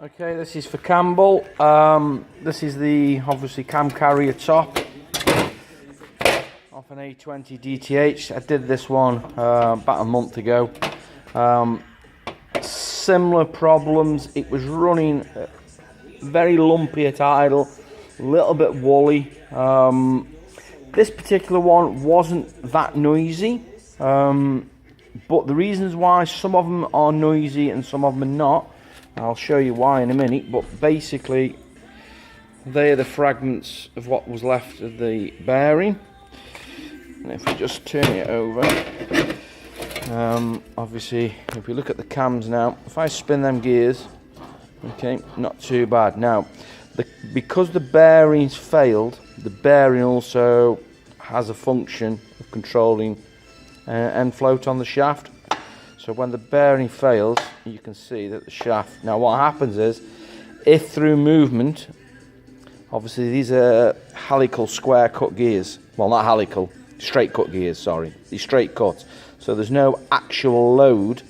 Okay, this is for Campbell. This is the obviously cam carrier top off an A20 DTH. I did this one about a month ago. Similar problems. It was running very lumpy at idle, a little bit woolly. This particular one wasn't that noisy, but the reasons why some of them are noisy and some of them are not, I'll show you why in a minute. But basically, they are the fragments of what was left of the bearing. And if we just turn it over, obviously, if we look at the cams now, if I spin them gears, okay, not too bad. Now, because the bearings failed, the bearing also has a function of controlling end float on the shaft. So when the bearing fails, you can see that the shaft, now what happens is, if through movement, obviously these are helical square cut gears, well not helical, straight cut gears, sorry, these straight cut, so there's no actual load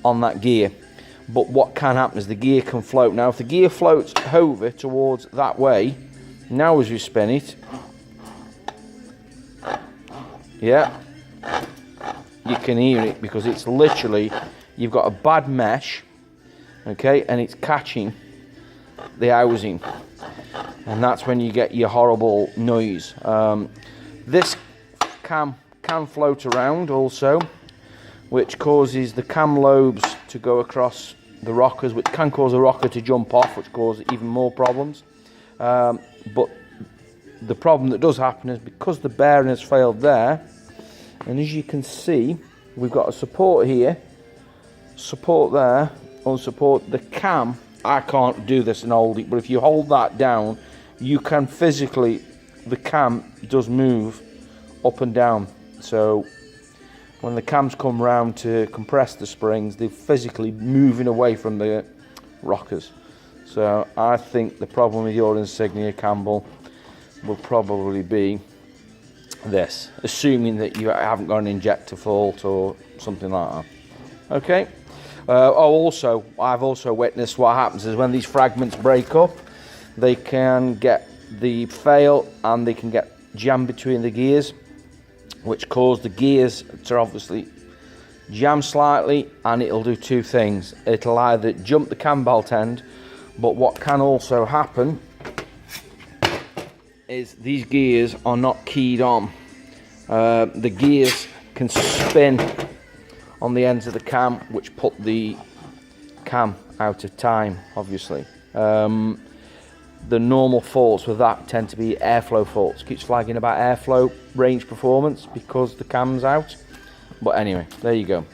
on that gear. But what can happen is the gear can float. Now if the gear floats over towards that way, now as we spin it, yeah, you can hear it, because it's literally, you've got a bad mesh, okay, and it's catching the housing, and that's when you get your horrible noise. This cam can float around also, which causes the cam lobes to go across the rockers, which can cause a rocker to jump off, which causes even more problems. But the problem that does happen is because the bearing has failed there, and as you can see, we've got a support here, support there, and support the cam. I can't do this and hold it, but if you hold that down, you can physically, the cam does move up and down. So when the cams come round to compress the springs, they're physically moving away from the rockers. So I think the problem with your Insignia, Campbell, will probably be this, assuming that you haven't got an injector fault or something like that. Okay. Also, I've also witnessed what happens is when these fragments break up, they can get the fail and they can get jammed between the gears, which cause the gears to obviously jam slightly, and it'll do two things. It'll either jump the cam belt end, but what can also happen is these gears are not keyed on. The gears can spin on the ends of the cam, which put the cam out of time, obviously. The normal faults with that tend to be airflow faults. Keeps flagging about airflow range performance because the cam's out. But anyway, there you go.